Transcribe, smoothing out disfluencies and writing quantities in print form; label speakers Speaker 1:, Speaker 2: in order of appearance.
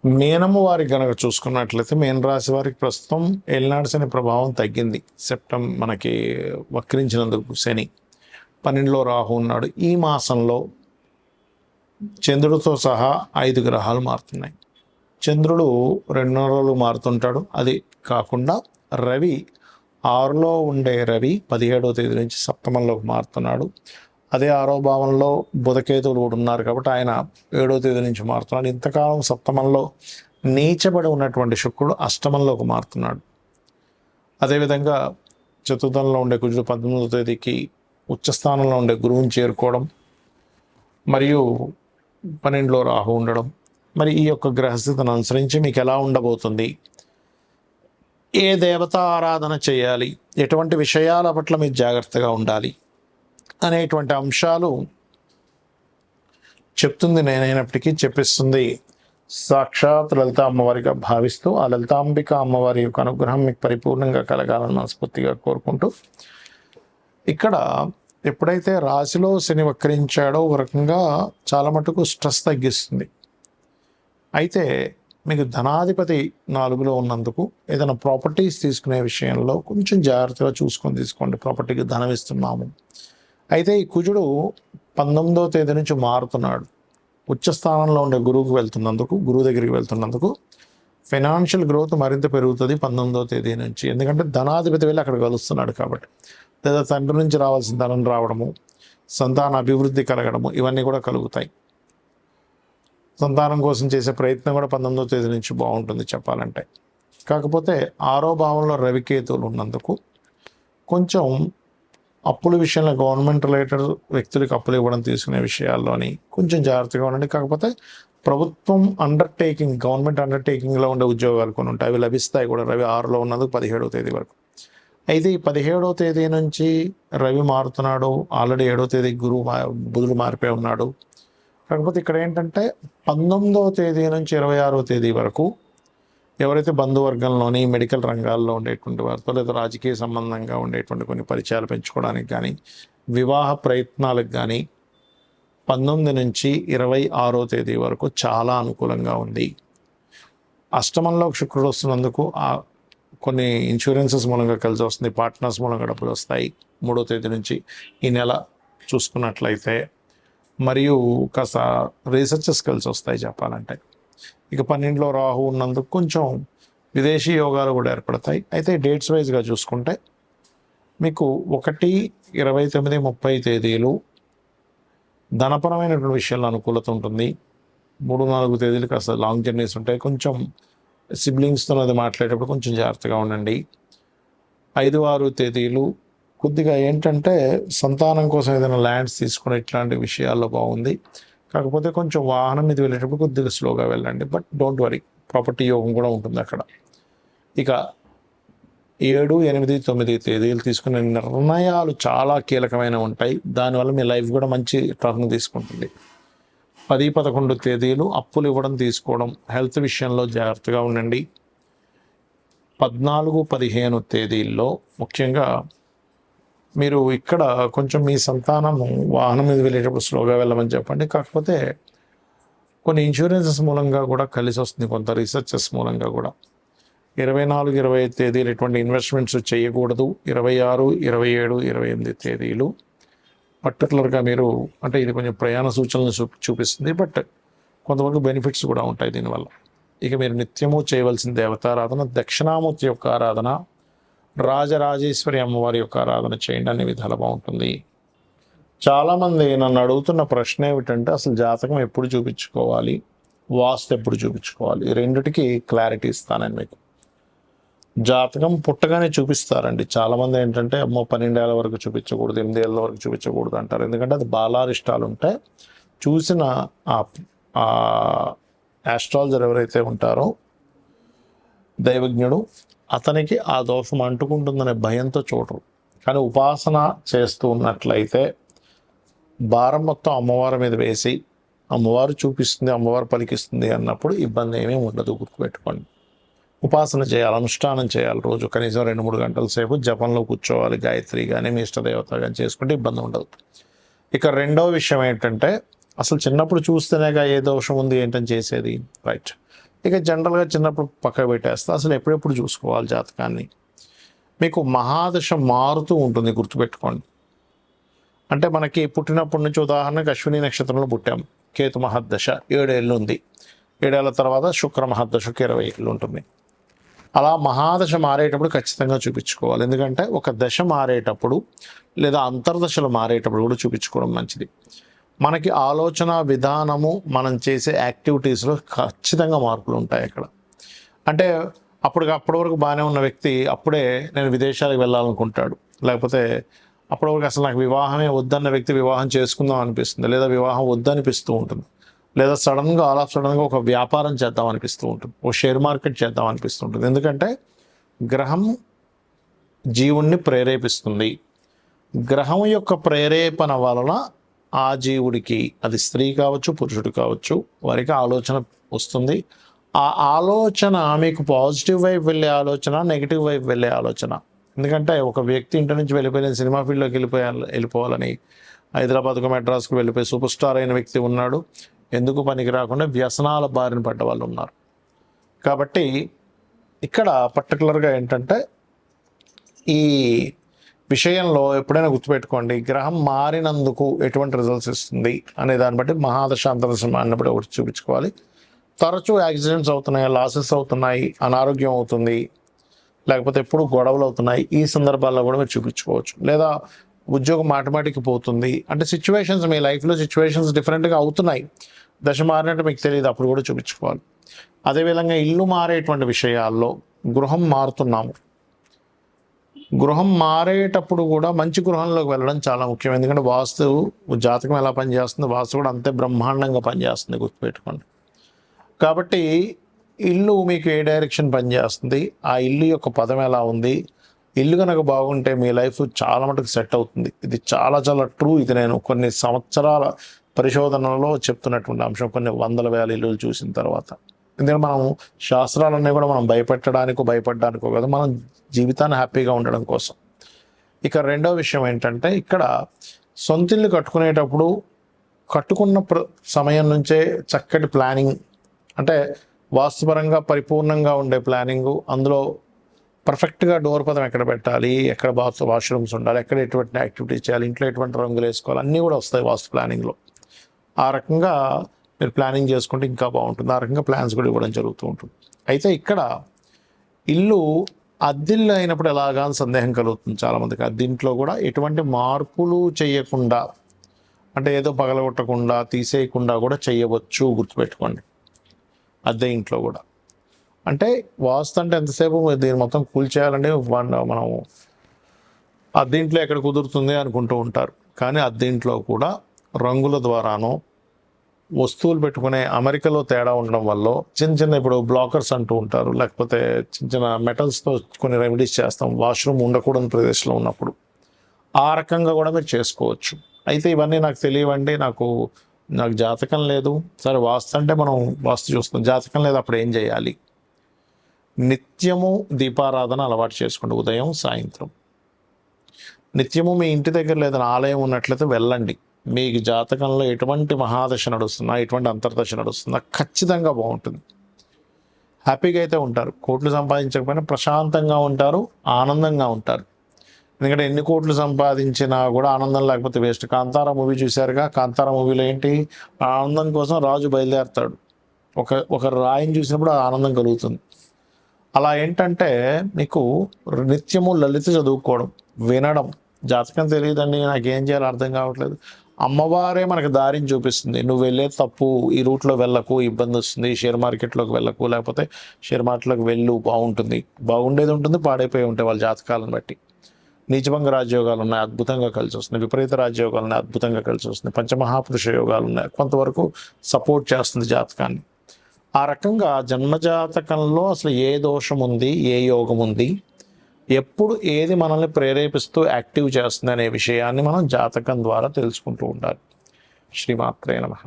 Speaker 1: మీనము వారికి గనక చూసుకున్నట్లయితే మీన రాశి వారికి ప్రస్తుతం ఏలినాడు శని ప్రభావం తగ్గింది. మనకి వక్రించినందుకు శని 12లో రాహు ఉన్నాడు. ఈ మాసంలో చంద్రుడితో సహా 5 గ్రహాలు మారుతున్నాయి. చంద్రుడు 2 రోజులు మారుతుంటాడు. అది కాకుండా రవి 6లో ఉండే రవి 17వ తేదీ నుంచి సప్తమంలోకి మారుతున్నాడు. అదే 6వ భావంలో బుధకేతువులు కూడా ఉన్నారు కాబట్టి ఆయన 7వ తేదీ నుంచి మారుతున్నాడు. ఇంతకాలం సప్తమంలో నీచబడి ఉన్నటువంటి శుక్రుడు అష్టమంలోకి మారుతున్నాడు. అదేవిధంగా చతుర్థంలో ఉండే కుజుడు 18వ తేదీకి ఉచ్చస్థానంలో ఉండే గురువుని చేరుకోవడం, మరియు 12లో రాహు ఉండడం. మరి ఈ యొక్క గ్రహస్థితిని అనుసరించి మీకు ఎలా ఉండబోతుంది, ఏ దేవతా ఆరాధన చేయాలి, ఎటువంటి విషయాల పట్ల మీరు జాగ్రత్తగా ఉండాలి అనేటువంటి అంశాలు చెప్తుంది నేనైనప్పటికీ చెప్పిస్తుంది సాక్షాత్ లలిత అమ్మవారిగా భావిస్తూ ఆ లలితాంబిక అమ్మవారి యొక్క అనుగ్రహం మీకు పరిపూర్ణంగా కలగాలని మనస్ఫూర్తిగా కోరుకుంటూ, ఇక్కడ ఎప్పుడైతే రాశిలో శని వక్రించాడో ఒక రకంగా చాలా మటుకు స్ట్రెస్ తగ్గిస్తుంది. అయితే మీకు ధనాధిపతి 4లో ఉన్నందుకు ఏదైనా ప్రాపర్టీస్ తీసుకునే విషయంలో కొంచెం జాగ్రత్తగా చూసుకొని తీసుకోండి. ప్రాపర్టీకి ధనం ఇస్తున్నాము. అయితే ఈ కుజుడు 19వ తేదీ నుంచి మారుతున్నాడు. ఉచ్చస్థానంలో ఉండే గురువుకి వెళ్తున్నందుకు, గురువు దగ్గరికి వెళ్తున్నందుకు ఫైనాన్షియల్ గ్రోత్ మరింత పెరుగుతుంది 19వ తేదీ నుంచి. ఎందుకంటే ధనాధిపతి వెళ్ళి అక్కడ కలుస్తున్నాడు కాబట్టి. లేదా తండ్రి నుంచి రావాల్సిన ధనం రావడము, సంతాన అభివృద్ధి కలగడము, ఇవన్నీ కూడా కలుగుతాయి. సంతానం కోసం చేసే ప్రయత్నం కూడా 19వ తేదీ నుంచి బాగుంటుంది చెప్పాలంటే. కాకపోతే 6వ భావంలో రవికేతువులు ఉన్నందుకు కొంచెం అప్పుల విషయంలో గవర్నమెంట్ రిలేటెడ్ వ్యక్తులకు అప్పులు ఇవ్వడం తీసుకునే విషయాల్లోని కొంచెం జాగ్రత్తగా ఉండండి. కాకపోతే ప్రభుత్వం అండర్టేకింగ్, గవర్నమెంట్ అండర్టేకింగ్లో ఉండే ఉద్యోగాలు కొన్ని ఉంటాయి, అవి లభిస్తాయి కూడా. రవి 6లో ఉన్నందుకు 17వ తేదీ వరకు. అయితే ఈ 17వ తేదీ నుంచి రవి మారుతున్నాడు. ఆల్రెడీ 7వ తేదీ బుధుడు మారిపోయి ఉన్నాడు. కాకపోతే ఇక్కడ ఏంటంటే 19వ తేదీ నుంచి 26వ తేదీ వరకు ఎవరైతే బంధువర్గంలోని మెడికల్ రంగాల్లో ఉండేటువంటి వారితో, లేదా రాజకీయ సంబంధంగా ఉండేటువంటి కొన్ని పరిచయాలు పెంచుకోవడానికి కానీ, వివాహ ప్రయత్నాలకు కానీ 19 నుంచి 26వ తేదీ వరకు చాలా అనుకూలంగా ఉంది. అష్టమంలో శుక్రుడు వస్తున్నందుకు కొన్ని ఇన్సూరెన్సెస్ మూలంగా కలిసి వస్తుంది, పార్ట్నర్స్ మూలంగా డబ్బులు వస్తాయి 3వ తేదీ నుంచి ఈ నెల చూసుకున్నట్లయితే. మరియు కాస్త రీసెర్చెస్ కలిసి వస్తాయి చెప్పాలంటే. ఇక 12లో రాహు ఉన్నందుకు కొంచెం విదేశీ యోగాలు కూడా ఏర్పడతాయి. అయితే డేట్స్ వైజ్గా చూసుకుంటే మీకు 1, 29, 30 తేదీలు ధనపరమైనటువంటి విషయాల్లో అనుకూలత ఉంటుంది. 3, 4 తేదీలు కాస్త లాంగ్ జర్నీస్ ఉంటాయి. కొంచెం సిబ్లింగ్స్తో అది మాట్లాడేటప్పుడు కొంచెం జాగ్రత్తగా ఉండండి. 5, 6 తేదీలు కొద్దిగా ఏంటంటే సంతానం కోసం ఏదైనా ల్యాండ్స్ తీసుకునే ఇట్లాంటి విషయాల్లో బాగుంది. కాకపోతే కొంచెం వాహనం మీద వెళ్ళేటప్పుడు కొద్దిగా స్లోగా వెళ్ళండి. బట్ డోంట్ వరీ, ప్రాపర్టీ యోగం కూడా ఉంటుంది అక్కడ. ఇక 7, 8, 9 తేదీలు తీసుకునే నిర్ణయాలు చాలా కీలకమైన ఉంటాయి. దానివల్ల మీ లైఫ్ కూడా మంచి టర్న్ తీసుకుంటుంది. 10, 11 తేదీలు అప్పులు ఇవ్వడం తీసుకోవడం, హెల్త్ విషయంలో జాగ్రత్తగా ఉండండి. 14, 15 తేదీల్లో ముఖ్యంగా మీరు ఇక్కడ కొంచెం మీ సంతానము వాహనం మీద వెళ్ళేటప్పుడు స్లోగా వెళ్ళమని చెప్పండి. కాకపోతే కొన్ని ఇన్సూరెన్సెస్ మూలంగా కూడా కలిసి వస్తుంది, కొంత రీసెర్చెస్ మూలంగా కూడా. 24, 25 తేదీలు ఎటువంటి ఇన్వెస్ట్మెంట్స్ చేయకూడదు. 26, 27, 28 తేదీలు పర్టికులర్గా మీరు, అంటే ఇది కొంచెం ప్రయాణ సూచనలు చూపిస్తుంది, బట్ కొంతవరకు బెనిఫిట్స్ కూడా ఉంటాయి దీనివల్ల. ఇక మీరు నిత్యము చేయవలసిన దేవతారాధన దక్షిణామూర్తి యొక్క ఆరాధన, రాజరాజేశ్వరి అమ్మవారి యొక్క ఆరాధన చేయండి, అనే విధాలు బాగుంటుంది. చాలామంది నన్ను అడుగుతున్న ప్రశ్న ఏమిటంటే అసలు జాతకం ఎప్పుడు చూపించుకోవాలి, వాస్తు ఎప్పుడు చూపించుకోవాలి, రెండిటికి క్లారిటీ ఇస్తానని మీకు. జాతకం పుట్టగానే చూపిస్తారండి. చాలామంది ఏంటంటే అమ్మో 12 ఏళ్ళ వరకు చూపించకూడదు, 8 ఏళ్ళ వరకు చూపించకూడదు అంటారు. ఎందుకంటే అది బాలారిష్టాలు ఉంటాయి. చూసిన ఆస్ట్రాలజర్ ఎవరైతే ఉంటారో దైవజ్ఞుడు, అతనికి ఆ దోషం అంటుకుంటుందనే భయంతో చూడరు. కానీ ఉపాసన చేస్తూ ఉన్నట్లయితే భారం మొత్తం అమ్మవారి మీద వేసి అమ్మవారు చూపిస్తుంది, అమ్మవారు పలికిస్తుంది అన్నప్పుడు ఇబ్బంది ఏమీ ఉండదు. గుర్తుపెట్టుకోండి. ఉపాసన చేయాలి, అనుష్ఠానం చేయాలి. రోజు కనీసం 2-3 గంటల సేపు జపంలో కూర్చోవాలి. గాయత్రి కానీ మీ ఇష్టదేవత కానీ చేసుకుంటే ఇబ్బంది ఉండదు. ఇక రెండవ విషయం ఏంటంటే అసలు చిన్నప్పుడు చూస్తేనేగా ఏ దోషం ఉంది ఏంటని చేసేది. రైట్, ఇక జనరల్గా చిన్నప్పుడు పక్క పెట్టేస్తే అసలు ఎప్పుడెప్పుడు చూసుకోవాలి జాతకాన్ని. మీకు మహాదశ మారుతూ ఉంటుంది, గుర్తుపెట్టుకోండి. అంటే మనకి పుట్టినప్పటి నుంచి ఉదాహరణకు అశ్విని నక్షత్రంలో పుట్టాం, కేతు మహాదశ 7 ఏళ్ళు ఉంది. 7 ఏళ్ళ తర్వాత శుక్ర మహాదశకు 20 ఏళ్ళు ఉంటుంది. అలా మహాదశ మారేటప్పుడు ఖచ్చితంగా చూపించుకోవాలి. ఎందుకంటే ఒక దశ మారేటప్పుడు లేదా అంతర్దశలు మారేటప్పుడు కూడా చూపించుకోవడం మంచిది. మనకి ఆలోచన విధానము, మనం చేసే యాక్టివిటీస్లో ఖచ్చితంగా మార్పులు ఉంటాయి అక్కడ. అంటే అప్పటి వరకు బాగానే ఉన్న వ్యక్తి అప్పుడే నేను విదేశాలకు వెళ్ళాలనుకుంటాడు, లేకపోతే అప్పటి వరకు అసలు నాకు వివాహమే వద్దన్న వ్యక్తి వివాహం చేసుకుందాం అనిపిస్తుంది, లేదా వివాహం వద్దనిపిస్తూ ఉంటుంది, లేదా సడన్గా ఆల్ ఆఫ్ సడన్గా ఒక వ్యాపారం చేద్దాం అనిపిస్తూ ఉంటుంది, ఒక షేర్ మార్కెట్ చేద్దాం అనిపిస్తూ ఉంటుంది. ఎందుకంటే గ్రహం జీవుణ్ణి ప్రేరేపిస్తుంది. గ్రహం యొక్క ప్రేరేపణ వలన ఆ జీవుడికి, అది స్త్రీ కావచ్చు పురుషుడు కావచ్చు, వారికి ఆలోచన వస్తుంది. ఆ ఆలోచన మీకు పాజిటివ్ వైపు వెళ్ళే ఆలోచన, నెగిటివ్ వైపు వెళ్ళే ఆలోచన. ఎందుకంటే ఒక వ్యక్తి ఇంటి నుంచి వెళ్ళిపోయిన సినిమా ఫీల్డ్లోకి వెళ్ళిపోవాలని హైదరాబాద్కు మెడ్రాస్కు వెళ్ళిపోయి సూపర్ స్టార్ అయిన వ్యక్తి ఉన్నాడు, ఎందుకు పనికి రాకుండా వ్యసనాల బారిన పడ్డ వాళ్ళు ఉన్నారు. కాబట్టి ఇక్కడ పర్టికులర్గా ఏంటంటే ఈ విషయంలో ఎప్పుడైనా గుర్తుపెట్టుకోండి, గ్రహం మారినందుకు ఎటువంటి రిజల్ట్స్ ఇస్తుంది అనే దాన్ని బట్టి మహాదశ అంతర్దశ అన్నప్పుడు ఒకటి చూపించుకోవాలి. తరచూ యాక్సిడెంట్స్ అవుతున్నాయి, లాసెస్ అవుతున్నాయి, అనారోగ్యం అవుతుంది, లేకపోతే ఎప్పుడు గొడవలు అవుతున్నాయి, ఈ సందర్భాల్లో కూడా మీరు చూపించుకోవచ్చు. లేదా ఉద్యోగం మాటిమాటికి పోతుంది అంటే సిచ్యువేషన్స్, మీ లైఫ్లో సిచ్యువేషన్స్ డిఫరెంట్గా అవుతున్నాయి, దశ మారినట్టు మీకు తెలియదు, అప్పుడు కూడా చూపించుకోవాలి. అదేవిధంగా ఇల్లు మారేటువంటి విషయాల్లో గృహం మారుతున్నాము, గృహం మారేటప్పుడు కూడా మంచి గృహంలోకి వెళ్ళడం చాలా ముఖ్యం. ఎందుకంటే వాస్తు జాతకం ఎలా పనిచేస్తుంది, వాస్తు కూడా అంతే బ్రహ్మాండంగా పనిచేస్తుంది, గుర్తుపెట్టుకోండి. కాబట్టి ఇల్లు మీకు ఏ డైరెక్షన్ పనిచేస్తుంది, ఆ ఇల్లు యొక్క పదం ఎలా ఉంది, ఇల్లు కనుక బాగుంటే మీ లైఫ్ చాలా మటుకు సెట్ అవుతుంది. ఇది చాలా చాలా ట్రూ. ఇది నేను కొన్ని సంవత్సరాల పరిశోధనలో చెప్తున్నటువంటి అంశం, కొన్ని వందల వేల ఇల్లులు చూసిన తర్వాత. ఎందుకంటే మనం శాస్త్రాలన్నీ కూడా మనం భయపడడానికో కాదు, మనం జీవితాన్ని హ్యాపీగా ఉండడం కోసం. ఇక రెండో విషయం ఏంటంటే, ఇక్కడ సొంతిల్లు కట్టుకునేటప్పుడు కట్టుకున్న సమయం నుంచే చక్కటి ప్లానింగ్, అంటే వాస్తుపరంగా పరిపూర్ణంగా ఉండే ప్లానింగు, అందులో పర్ఫెక్ట్గా డోర్ పదం ఎక్కడ పెట్టాలి, ఎక్కడ వాష్రూమ్స్ ఉండాలి, ఎక్కడ ఎటువంటి యాక్టివిటీస్ చేయాలి, ఇంట్లో ఎటువంటి రంగులు వేసుకోవాలి, అన్నీ కూడా వస్తాయి వాస్తు ప్లానింగ్లో. ఆ రకంగా మీరు ప్లానింగ్ చేసుకుంటే ఇంకా బాగుంటుంది. ఆ రకంగా ప్లాన్స్ కూడా ఇవ్వడం జరుగుతూ ఉంటుంది. అయితే ఇక్కడ ఇల్లు అద్దిల్లు అయినప్పుడు ఎలాగా అని సందేహం కలుగుతుంది చాలామందికి. అద్దింట్లో కూడా ఎటువంటి మార్పులు చేయకుండా, అంటే ఏదో పగలగొట్టకుండా తీసేయకుండా కూడా చేయవచ్చు, గుర్తుపెట్టుకోండి. అద్దె ఇంట్లో కూడా అంటే వాస్తు అంటే ఎంతసేపు దీన్ని మొత్తం కూల్చేయాలంటే మనం అద్దెంట్లో ఎక్కడ కుదురుతుంది అనుకుంటూ ఉంటారు. కానీ అద్దెంట్లో కూడా రంగుల ద్వారానో, వస్తువులు పెట్టుకునే అమరికలో తేడా ఉండడం వల్ల చిన్న ఇప్పుడు బ్లాకర్స్ అంటూ ఉంటారు, లేకపోతే చిన్న మెటల్స్తో కొన్ని రెమెడీస్ చేస్తాం వాష్రూమ్ ఉండకూడని ప్రదేశంలో ఉన్నప్పుడు. ఆ రకంగా కూడా మీరు చేసుకోవచ్చు. అయితే ఇవన్నీ నాకు తెలియవండి, నాకు జాతకం లేదు. సరే, వాస్తు అంటే మనం వాస్తు చూస్తాం, జాతకం లేదు, అప్పుడు ఏం చేయాలి? నిత్యము దీపారాధన అలవాటు చేసుకోండి, ఉదయం సాయంత్రం. నిత్యము మీ ఇంటి దగ్గర లేదని ఆలయం ఉన్నట్లయితే వెళ్ళండి. మీకు జాతకంలో ఎటువంటి మహాదశ నడుస్తున్నా, ఎటువంటి అంతర్దశ నడుస్తున్నా ఖచ్చితంగా బాగుంటుంది. హ్యాపీగా అయితే ఉంటారు. కోట్లు సంపాదించకపోయినా ప్రశాంతంగా ఉంటారు, ఆనందంగా ఉంటారు. ఎందుకంటే ఎన్ని కోట్లు సంపాదించినా కూడా ఆనందం లేకపోతే వేస్ట్. కాంతారా మూవీ చూశారుగా, కాంతారా మూవీలో ఏంటి, ఆనందం కోసం రాజు బయలుదేరుతాడు. ఒక రాయిని చూసినప్పుడు ఆనందం కలుగుతుంది. అలా ఏంటంటే మీకు నిత్యము లలిత చదువుకోవడం, వినడం. జాతకం తెలియదండి, నాకేం చేయాలో అర్థం కావట్లేదు, అమ్మవారే మనకు దారిని చూపిస్తుంది. నువ్వు వెళ్ళే తప్పు, ఈ రూట్లో వెళ్ళకు, ఇబ్బంది వస్తుంది, షేర్ మార్కెట్లోకి వెళ్ళకు, లేకపోతే షేర్ మార్కెట్లోకి వెళ్ళు, బాగుండేది ఉంటుంది, పాడైపోయి ఉంటాయి వాళ్ళ జాతకాలను బట్టి. నీచభంగ రాజయోగాలు ఉన్నాయి, అద్భుతంగా కలిసి వస్తున్నాయి. విపరీత రాజయోగాలు ఉన్నాయి, అద్భుతంగా కలిసి వస్తున్నాయి. పంచమహాపురుష యోగాలు ఉన్నాయి, కొంతవరకు సపోర్ట్ చేస్తుంది జాతకాన్ని. ఆ రకంగా జన్మజాతకంలో అసలు ఏ దోషం ఉంది, ఏ యోగం ఉంది, ఎప్పుడు ఏది మనల్ని ప్రేరేపిస్తూ యాక్టివ్ చేస్తుంది అనే విషయాన్ని మనం జాతకం ద్వారా తెలుసుకుంటూ ఉండాలి. శ్రీమాత్రే నమః.